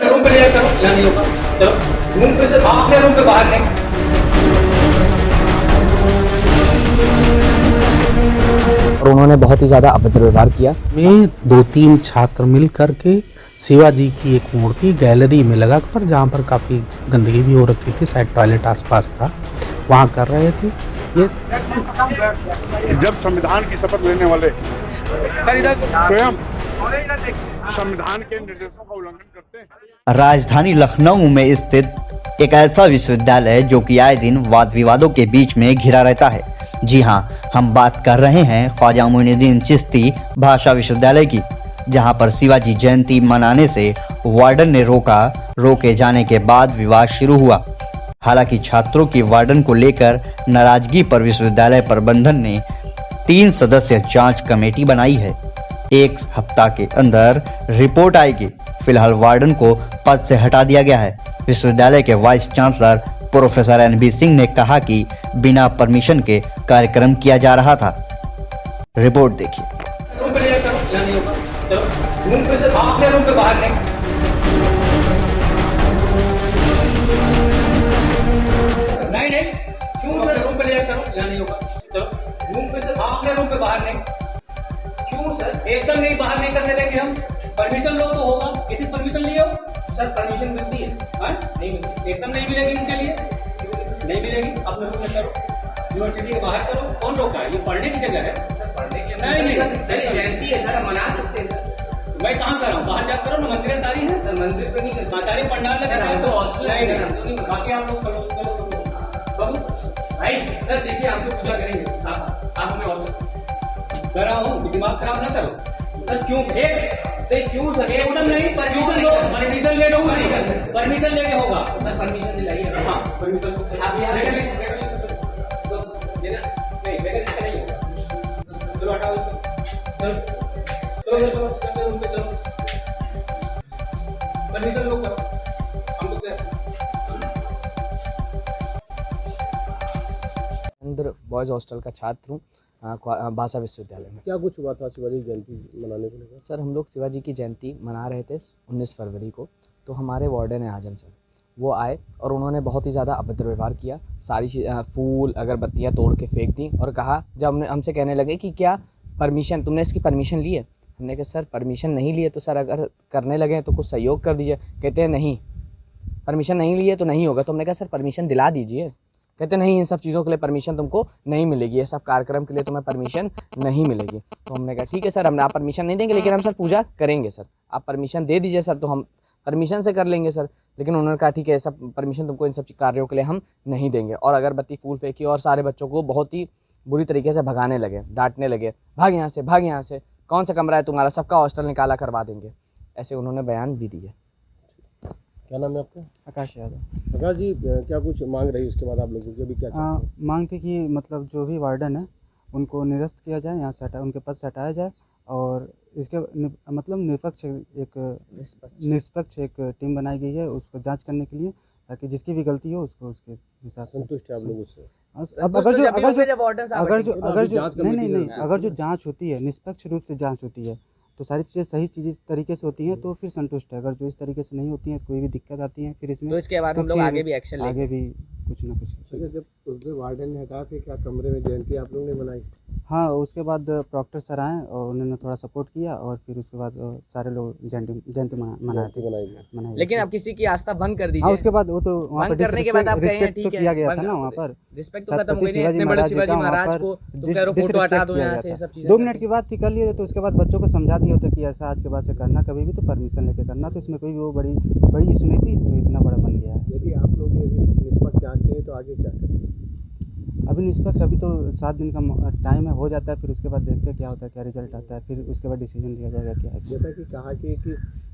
Room पे ले जाकर यहाँ नहीं होगा। चलो रूम पे से अपने रूम पे बाहर नहीं। और उन्होंने बहुत ही ज़्यादा अभद्र व्यवहार किया। में 2-3 छात्र मिल करके शिवाजी की एक मूर्ति गैलरी में लगा कर, जहाँ पर काफ़ी गंदगी भी हो रखी थी, शायद टॉयलेट आसपास था, वहाँ कर रहे थे। ये जब संविधान की शपथ लेने वाले स्वयं संविधान के निर्देशों का उल्लंघन करते हैं। राजधानी लखनऊ में स्थित एक ऐसा विश्वविद्यालय जो कि आए दिन वाद विवादों के बीच में घिरा रहता है। जी हां, हम बात कर रहे हैं ख्वाजा मोइनुद्दीन चिश्ती भाषा विश्वविद्यालय की, जहां पर शिवाजी जयंती मनाने से वार्डन ने रोके जाने के बाद विवाद शुरू हुआ। हालांकि छात्रों की वार्डन को लेकर नाराजगी पर विश्वविद्यालय प्रबंधन ने 3 सदस्य जांच कमेटी बनाई है। 1 हफ्ता के अंदर रिपोर्ट आएगी। फिलहाल वार्डन को पद से हटा दिया गया है। विश्वविद्यालय के vice chancellor professor NB Singh ने कहा कि बिना परमिशन के कार्यक्रम किया जा रहा था। रिपोर्ट देखिए। रूम पे ले जाकर यहाँ नहीं होगा। चलो रूम पे से अपने रूम पे बाहर नहीं। नहीं क्यों सर रूम पे ले जाकर यहाँ नहीं होगा। चलो रूम पे से अपने रूम पे बाहर नहीं। क्यों सर? एकदम नहीं, बाहर नहीं करने देंगे हम। परमिशन लो तो होगा। किसी परमिशन लिए हो सर? परमिशन मिलती है? नहीं मिलती, एकदम नहीं मिलेगी। इसके लिए नहीं मिलेगी। अपने रूम में करो, यूनिवर्सिटी के बाहर करो। कौन रोका है? ये पढ़ने की जगह है सर। पढ़ने की नहीं सर, जयंती है सर, मना सकते हैं सर। मैं कहाँ कर रहा हूँ? बाहर जा करो ना, मंदिर सारी है सर। मंदिर पे नहीं कर, सारे पंडाल लगे हैं तो हॉस्टल नहीं। बाकी आप लोग करो बाबू भाई। सर देखिए, आप लोग पूजा करेंगे साहब, आप हमें हॉस्टल कर रहा हूँ, दिमाग खराब ना करो सर। क्यों क्यों सर? एकदम नहीं। परमिशन लो, परमिशन ले लो। नहीं कर सकते, परमिशन लेके होगा सर। परमिशन दिलाइए। हाँ परमिशन आप यहाँ नहीं, नहीं होगा। चलो हटाओ चलो चलो चलो परमिशन लो करो। हम लोग अंदर बॉयज़ हॉस्टल का छात्र हूँ भाषा विश्वविद्यालय में। क्या कुछ हुआ था शिवाजी जयंती मनाने को लेकर? सर हम लोग शिवाजी की जयंती मना रहे थे 19 फरवरी को। तो हमारे वार्डन है आजम सर, वो आए और उन्होंने बहुत ही ज़्यादा अभद्र व्यवहार किया। सारी फूल अगरबत्तियाँ तोड़ के फेंक दी। और कहा, जब हमसे कहने लगे कि क्या परमिशन, तुमने इसकी परमिशन ली है? हमने कहा सर परमिशन नहीं ली है, तो सर अगर करने लगे तो कुछ सहयोग कर दीजिए। कहते हैं नहीं, परमिशन नहीं ली है तो नहीं होगा। तो हमने कहा सर परमिशन दिला दीजिए। कहते नहीं, इन सब चीज़ों के लिए परमिशन तुमको नहीं मिलेगी, ये सब कार्यक्रम के लिए तुम्हें परमिशन नहीं मिलेगी। तो हमने कहा ठीक है सर, हम आप परमिशन नहीं देंगे, लेकिन हम सर पूजा करेंगे सर। आप परमिशन दे दीजिए सर, तो हम परमिशन से कर लेंगे सर। लेकिन उन्होंने कहा ठीक है, सब परमिशन तुमको इन सब कार्यों के लिए हम नहीं देंगे। और अगरबत्ती फूल फेंकी और सारे बच्चों को बहुत ही बुरी तरीके से भगाने लगे, डांटने लगे, भाग यहाँ से, भाग यहाँ से, कौन सा कमरा है तुम्हारा, सबका हॉस्टल निकाला करवा देंगे। ऐसे उन्होंने बयान भी दिए। क्या नाम है आपका? आकाश यादव। आकाश जी, क्या कुछ मांग रही उसके बाद आप लोगों की अभी क्या चाहते हैं? मांग थी कि मतलब जो भी वार्डन है उनको निरस्त किया जाए, यहाँ से उनके पद से हटाया जाए। और इसके मतलब निष्पक्ष एक टीम बनाई गई है उसको जांच करने के लिए, ताकि जिसकी भी गलती हो उसको उसके हिसाब से। संतुष्ट है आप लोग उससे? अगर जो जांच होती है, निष्पक्ष रूप से जांच होती है, तो सारी चीज़ें सही चीज़ तरीके से होती हैं, तो फिर संतुष्ट है। अगर जो इस तरीके से नहीं होती हैं, कोई भी दिक्कत आती है फिर इसमें, तो इसके बाद हम लोग आगे भी एक्शन लेंगे। आगे भी कुछ ना कुछ। जब उसके वार्डन ने हटा के क्या कमरे में जयंती आप लोगों ने मनाई? हाँ, उसके बाद प्रॉक्टर सर आए और उन्होंने थोड़ा सपोर्ट किया और फिर उसके बाद सारे लोग जयंती मनाई। लेकिन अब किसी की आस्था भंग कर दीजिए। हाँ, उसके बाद वो तो वहाँ भंग करने के बाद आप कहें ठीक है, किया गया था ना वहाँ पर। रिस्पेक्ट तो खत्म हो गई। इतने बड़े शिवाजी महाराज को तुम कह रहे हो फोटो हटा दो यहाँ से, सब चीजें 2 मिनट की बात थी, कर लिए। तो उसके बाद बच्चों को समझा दिया होता कि ऐसा आज के बाद से करना, कभी भी तो परमिशन लेके करना। तो इसमें कोई वो बड़ी इशू नहीं थी जो इतना बड़ा बन गया है। यदि आप लोग निष्पक्ष जांच चाहिए तो आगे क्या करें? अभी निष्पक्ष, अभी तो 7 दिन का टाइम है, हो जाता है। फिर उसके बाद देखते हैं क्या होता है, क्या रिजल्ट आता है, फिर उसके बाद डिसीजन लिया जाएगा क्या है। जैसा कि कहा कि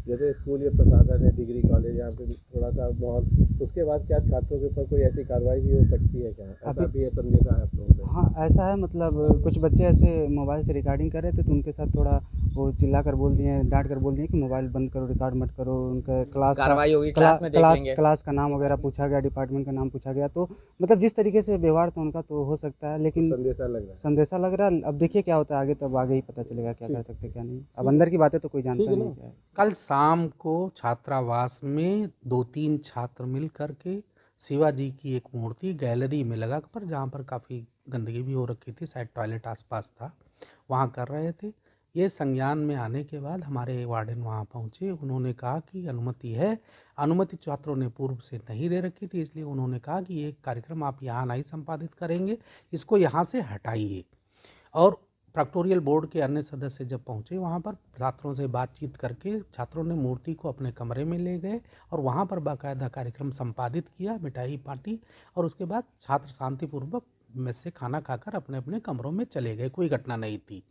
जैसे स्कूल या प्रशासन है, डिग्री कॉलेज, यहाँ पे थोड़ा सा माहौल, उसके बाद क्या छात्रों के ऊपर कोई ऐसी कार्रवाई भी हो सकती है क्या? ऐसा भी संदेशा है आप लोगों को? हाँ, ऐसा है। मतलब कुछ बच्चे ऐसे मोबाइल से रिकॉर्डिंग कर रहे थे, तो उनके साथ थोड़ा वो चिल्ला कर बोल दिए, डांट कर बोल दिए कि मोबाइल बंद करो, रिकॉर्ड मत करो। उनका कार्रवाई होगी, क्लास में देख लेंगे। क्लास का नाम वगैरह पूछा गया, डिपार्टमेंट का नाम पूछा गया। तो मतलब जिस तरीके से व्यवहार था उनका, तो हो सकता है, लेकिन संदेशा लग रहा है। अब देखिए क्या होता है आगे, तब आगे ही पता चलेगा क्या कर सकते क्या नहीं। अब अंदर की बातें तो कोई जानता नहीं क्या है। कल शाम को छात्रावास में 2-3 छात्र मिल करके शिवाजी की एक मूर्ति गैलरी में लगा कर, जहाँ पर काफ़ी गंदगी भी हो रखी थी, शायद टॉयलेट आसपास था, वहाँ कर रहे थे। ये संज्ञान में आने के बाद हमारे वार्डन वहाँ पहुँचे। उन्होंने कहा कि अनुमति है, अनुमति छात्रों ने पूर्व से नहीं दे रखी थी, इसलिए उन्होंने कहा कि ये कार्यक्रम आप यहाँ नहीं संपादित करेंगे, इसको यहाँ से हटाइए। और प्रैक्टोरियल बोर्ड के अन्य सदस्य जब पहुँचे वहाँ पर, छात्रों से बातचीत करके छात्रों ने मूर्ति को अपने कमरे में ले गए और वहाँ पर बाकायदा कार्यक्रम संपादित किया, मिठाई पार्टी, और उसके बाद छात्र शांतिपूर्वक में से खाना खाकर अपने अपने कमरों में चले गए। कोई घटना नहीं थी।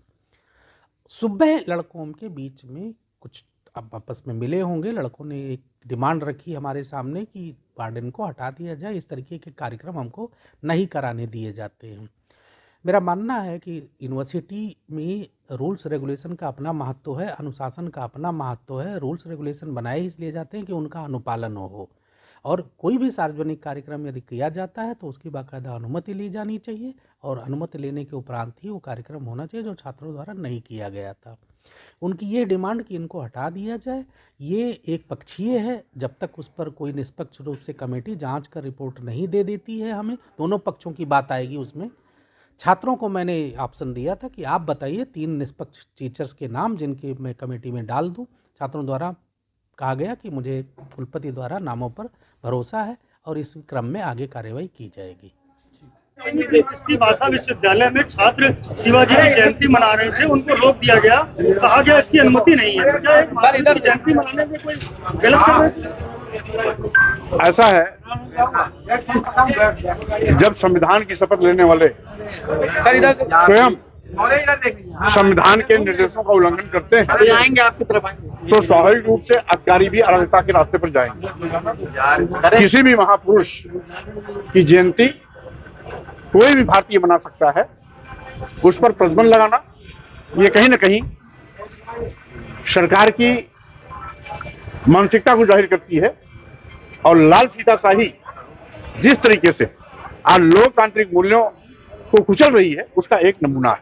सुबह लड़कों के बीच में कुछ अब आपस में मिले होंगे, लड़कों ने एक डिमांड रखी हमारे सामने कि वार्डन को हटा दिया जाए, इस तरीके के कार्यक्रम हमको नहीं कराने दिए जाते हैं। मेरा मानना है कि यूनिवर्सिटी में रूल्स रेगुलेशन का अपना महत्व है, अनुशासन का अपना महत्व है। रूल्स रेगुलेशन बनाए इसलिए जाते हैं कि उनका अनुपालन हो, और कोई भी सार्वजनिक कार्यक्रम यदि किया जाता है तो उसकी बाकायदा अनुमति ली जानी चाहिए, और अनुमति लेने के उपरांत ही वो कार्यक्रम होना चाहिए जो छात्रों द्वारा नहीं किया गया था। उनकी ये डिमांड कि इनको हटा दिया जाए, ये एक पक्षीय है। जब तक उस पर कोई निष्पक्ष रूप से कमेटी जांच कर रिपोर्ट नहीं दे देती है, हमें दोनों पक्षों की बात आएगी उसमें। छात्रों को मैंने ऑप्शन दिया था कि आप बताइए 3 निष्पक्ष टीचर्स के नाम जिनके मैं कमेटी में डाल दूं। छात्रों द्वारा कहा गया कि मुझे कुलपति द्वारा नामों पर भरोसा है और इस क्रम में आगे कार्रवाई की जाएगी। चिश्ती भाषा विश्वविद्यालय में छात्र शिवाजी की जयंती मना रहे थे, उनको रोक दिया गया, कहा गया इसकी अनुमति नहीं है। क्या सर इधर जयंती मनाने में कोई गलत कर रहे थे? ऐसा है, जब संविधान की शपथ लेने वाले स्वयं संविधान के निर्देशों का उल्लंघन करते हैं, आएंगे आपकी तरफ, तो स्वाभाविक रूप से अधिकारी भी अराजकता के रास्ते पर जाएंगे। किसी भी महापुरुष की जयंती कोई भी भारतीय मना सकता है, उस पर प्रतिबंध लगाना ये कहीं न कहीं सरकार की मानसिकता को जाहिर करती है, और लाल फीताशाही जिस तरीके से आज लोकतांत्रिक मूल्यों को कुचल रही है उसका एक नमूना है।